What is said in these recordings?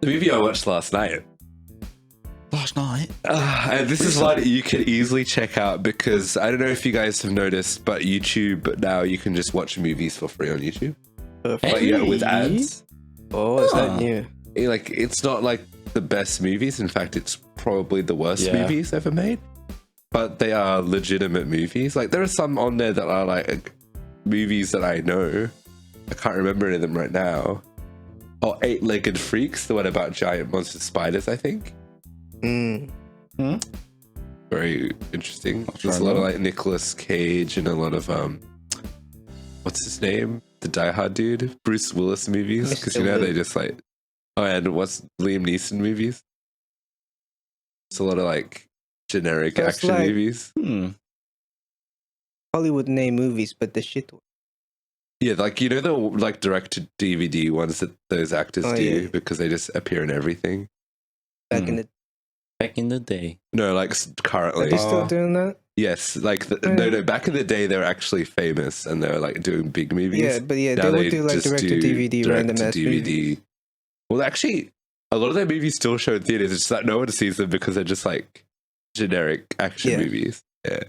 The movie I watched last night. Last night. And this is one you can easily check out because I don't know if you guys have noticed, but YouTube now you can just watch movies for free on YouTube. But yeah, with ads. Oh, is that new? Like, it's not like the best movies. In fact, it's probably the worst movies ever made. But they are legitimate movies. Like, there are some on there that are like movies that I know. I can't remember any of them right now. Oh, Eight-Legged Freaks, the one about giant monster spiders, I think. Very interesting. There's a lot of like Nicolas Cage and a lot of what's his name? The Die Hard dude, Bruce Willis movies, because you know they just like and what's Liam Neeson movies? It's a lot of like generic action movies. Hollywood name movies, but the shit one. Yeah, like you know the like direct to DVD ones that those actors do because they just appear in everything. Back in the day. No, like currently. Are they still doing that? Yes, like no. Back in the day, they were actually famous and they were like doing big movies. Yeah, but now they would do like direct to DVD, random ass movies. Well, actually, a lot of their movies still show in theaters. It's just that no one sees them because they're just like generic action movies. Yeah.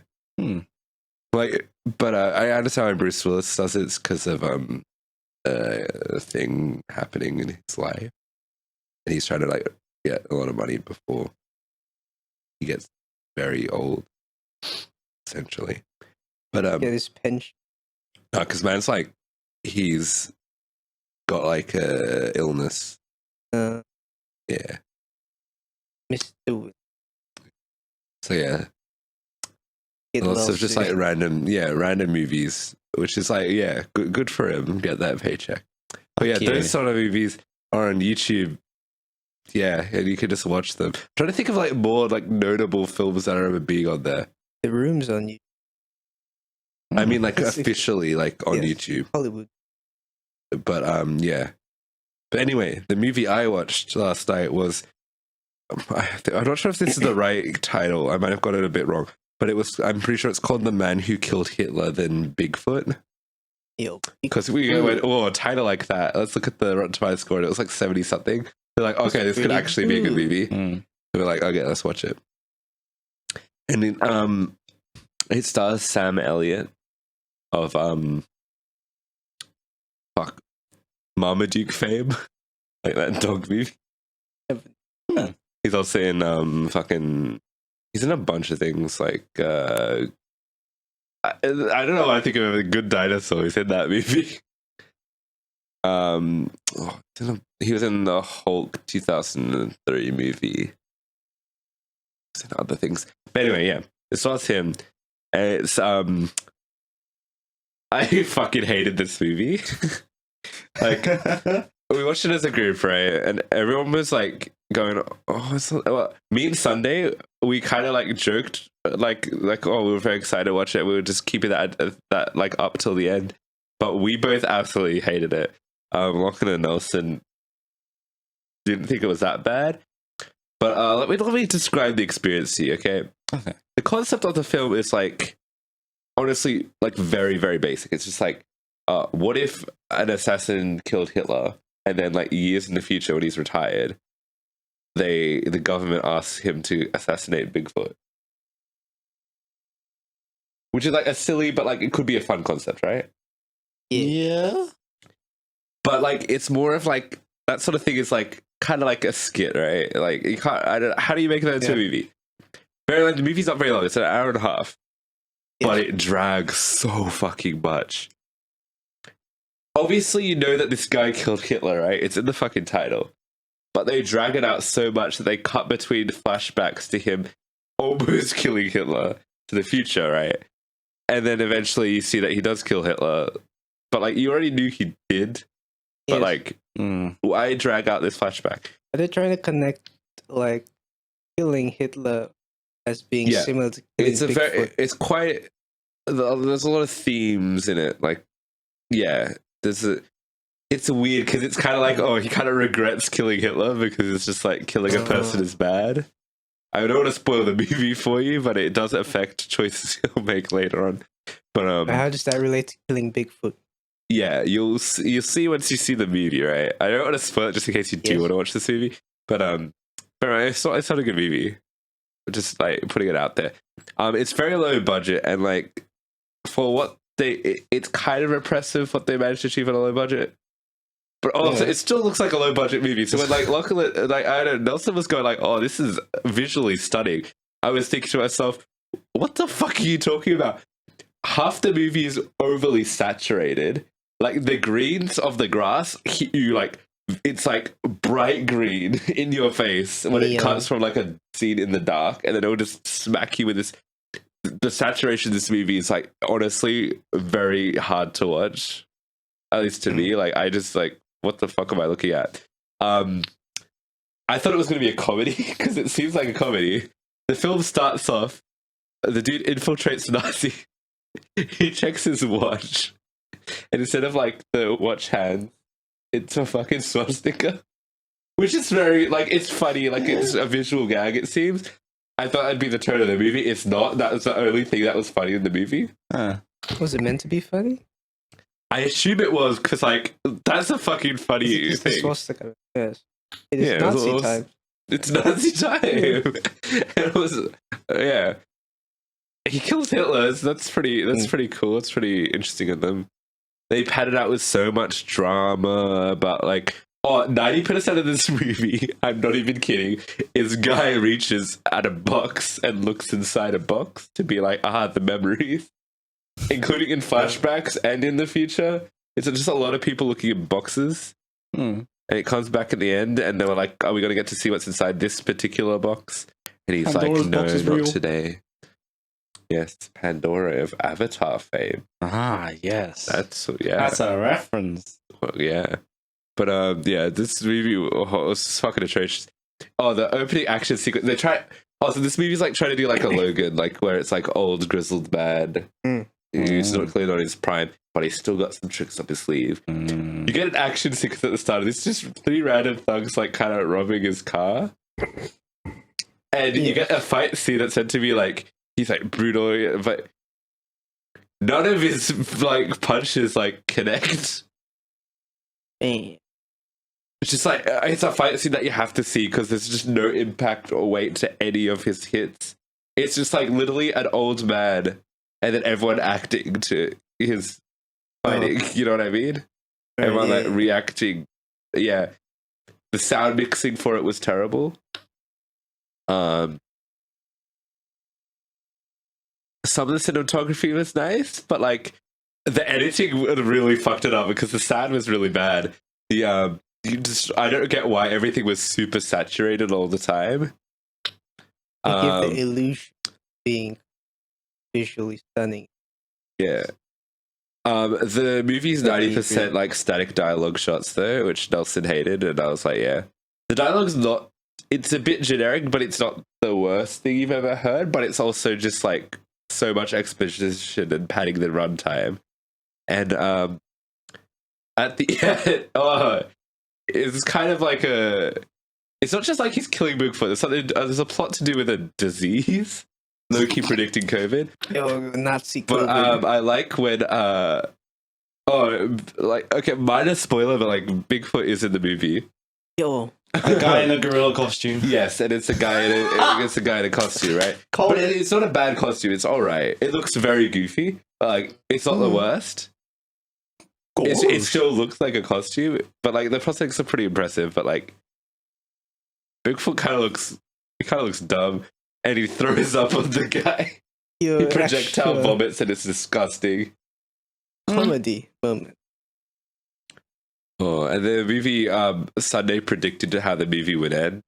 Like, but I understand why Bruce Willis does it. It's because of a thing happening in his life, and he's trying to like get a lot of money before he gets very old, essentially. But this pension. no, because man's like he's got like a illness. Yeah. Mr. So yeah. Lots of just like random movies, which is like good for him, get that paycheck. But yeah, those sort of movies are on YouTube. Yeah, and you can just watch them. I'm trying to think of like more like notable films that are ever being on there. The Room's on YouTube. I mean, like officially, like on YouTube, Hollywood. But yeah. But anyway, the movie I watched last night was. I'm not sure if this is the right title. I might have got it a bit wrong. But it was. I'm pretty sure it's called The Man Who Killed Hitler, then Bigfoot. Because we went, a title like that. Let's look at the Rotten Tomatoes score. And it was like 70 something. They're like, okay, this could actually be a good movie. And we're like, okay, let's watch it. And it stars Sam Elliott of Marmaduke fame, like that dog movie. He's also in he's in a bunch of things like I don't know. I think of a Good Dinosaur. He's in that movie. He was in the Hulk 2003 movie. He's in other things. But anyway, yeah, this was him. It's I fucking hated this movie. Like we watched it as a group, right? And everyone was like going, me and Sunday, we kind of like joked, like we were very excited to watch it. We were just keeping that like up till the end, but we both absolutely hated it. Lachlan and Nelson didn't think it was that bad, but let me describe the experience to you, okay? The concept of the film is like honestly like very, very basic. It's just like what if an assassin killed Hitler and then like years in the future when he's retired the government asks him to assassinate Bigfoot, which is like a silly but like it could be a fun concept, right? Yeah, but like it's more of like that sort of thing is like kind of like a skit, right? Like you can't. How do you make that into a movie? The movie's not very long. It's an hour and a half, but it drags so fucking much. Obviously, you know that this guy killed Hitler, right? It's in the fucking title. But they drag it out so much that they cut between flashbacks to him almost killing Hitler to the future, right? And then eventually you see that he does kill Hitler. But like you already knew he did. But like, why drag out this flashback? Are they trying to connect like killing Hitler as being similar to killing Bigfoot? It's quite. There's a lot of themes in it. Like, it's weird because it's kind of like, he kind of regrets killing Hitler because it's just like killing a person is bad. I don't want to spoil the movie for you, but it does affect choices he'll make later on. But how does that relate to killing Bigfoot? Yeah, you'll see once you see the movie, right? I don't want to spoil it just in case you do want to watch this movie, but it's not a good movie. Just like putting it out there. It's very low budget, and like for what it's kind of impressive what they managed to achieve on a low budget. But also, it still looks like a low budget movie. So when luckily, I don't know, Nelson was going like, "Oh, this is visually stunning." I was thinking to myself, "What the fuck are you talking about?" Half the movie is overly saturated. Like the greens of the grass, it's like bright green in your face when it cuts from like a scene in the dark, and then it'll just smack you with this. The saturation of this movie is like honestly very hard to watch, at least to me. Like I just like, what the fuck am I looking at? I thought it was going to be a comedy because it seems like a comedy. The film starts off, the dude infiltrates Nazi. He checks his watch, and instead of like the watch hand, it's a fucking swastika, which is very like, it's funny, like it's a visual gag. It seems. I thought that'd be the tone of the movie. It's not. That was the only thing that was funny in the movie. Was it meant to be funny? I assume it was because like that's a fucking funny thing. The swastika, yes. It is Nazi time. It's Nazi time. It was He kills Hitler. That's pretty cool. It's pretty interesting of them. They pad it out with so much drama, but like 90% of this movie, I'm not even kidding, is guy reaches at a box and looks inside a box to be like, the memories, including in flashbacks and in the future. It's just a lot of people looking at boxes. And it comes back at the end, and they were like, are we going to get to see what's inside this particular box? And he's Pandora's like, no, box is not real. Today. Yes, Pandora of Avatar fame. Yes. That's a reference. Well, yeah. But this movie was fucking atrocious. The opening action sequence. They try. Also, this movie's like trying to do like a Logan, like where it's like old grizzled man who's not clearly on his prime, but he's still got some tricks up his sleeve. You get an action sequence at the start of this, just 3 random thugs like kind of robbing his car, and you get a fight scene that's said to be like he's like brutal, but none of his like punches like connect. It's just like, it's a fight scene that you have to see because there's just no impact or weight to any of his hits. It's just like literally an old man and then everyone acting to his fighting. You know what I mean? Everyone like reacting. Yeah. The sound mixing for it was terrible. Some of the cinematography was nice, but like the editing really fucked it up because the sound was really bad. I don't get why everything was super saturated all the time. They give the illusion of being visually stunning. Yeah. The movie's 90% like static dialogue shots though, which Nelson hated, and I was like, yeah. The dialogue's not, it's a bit generic, but it's not the worst thing you've ever heard, but it's also just like so much exposition and padding the runtime. And at the end, it's kind of like it's not just like he's killing Bigfoot. There's a plot to do with a disease. Low-key predicting COVID. Nazi COVID. But I like when minor spoiler, but like Bigfoot is in the movie. A guy in a gorilla costume. Yes, and it's a guy in a costume, right? But it's not a bad costume. It's all right. It looks very goofy, but like it's not the worst. It still looks like a costume, but like the prosthetics are pretty impressive. But like Bigfoot kind of looks dumb, and he throws up on the guy. He projectile vomits, and it's disgusting. Comedy moment. And the movie Sunday predicted how the movie would end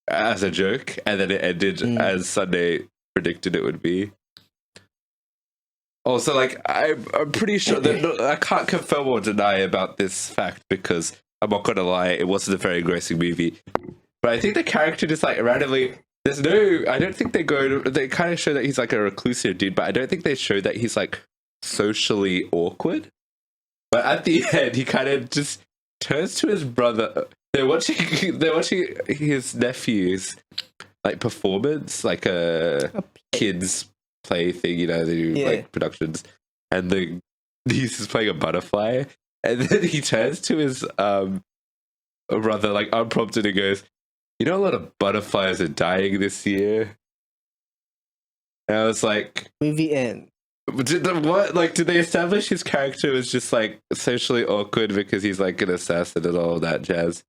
as a joke, and then it ended as Sunday predicted it would be. Also, like, I'm pretty sure that I can't confirm or deny about this fact because I'm not gonna lie, it wasn't a very engrossing movie. But I think the character just like randomly. I don't think they kind of show that he's like a reclusive dude, but I don't think they show that he's like socially awkward. But at the end, he kind of just turns to his brother. They're watching his nephew's like performance, like a kids play thing, they do like productions, and the he's just playing a butterfly, and then he turns to his brother like unprompted and goes, "You know, a lot of butterflies are dying this year." And I was like, movie end. Did they establish his character was just like socially awkward because he's like an assassin and all that jazz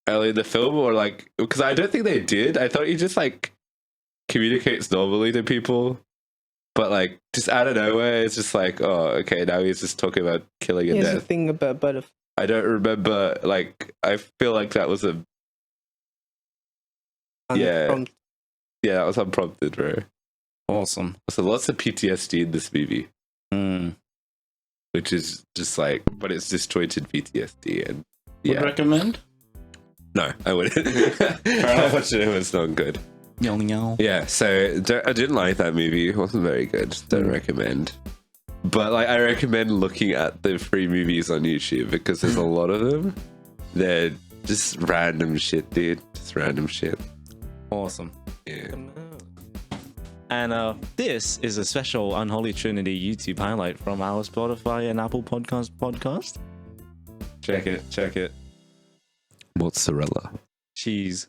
early in the film, or like, because I don't think they did. I thought he just like communicates normally to people, but like just out of nowhere it's just like, oh, okay, now he's just talking about killing a Here's death. the thing about butterfly. I don't remember, like, I feel like that was that was unprompted, bro. Awesome. So lots of PTSD in this movie. Which is just like, but it's disjointed PTSD, and Would recommend? No, I wouldn't. Unfortunately, it was not good. Yeah, so I didn't like that movie. It wasn't very good. Don't recommend. But like, I recommend looking at the free movies on YouTube because there's a lot of them. They're just random shit, dude. Just random shit. Awesome. Yeah. And this is a special Unholy Trinity YouTube highlight from our Spotify and Apple podcast. Check it. Mozzarella. Cheese.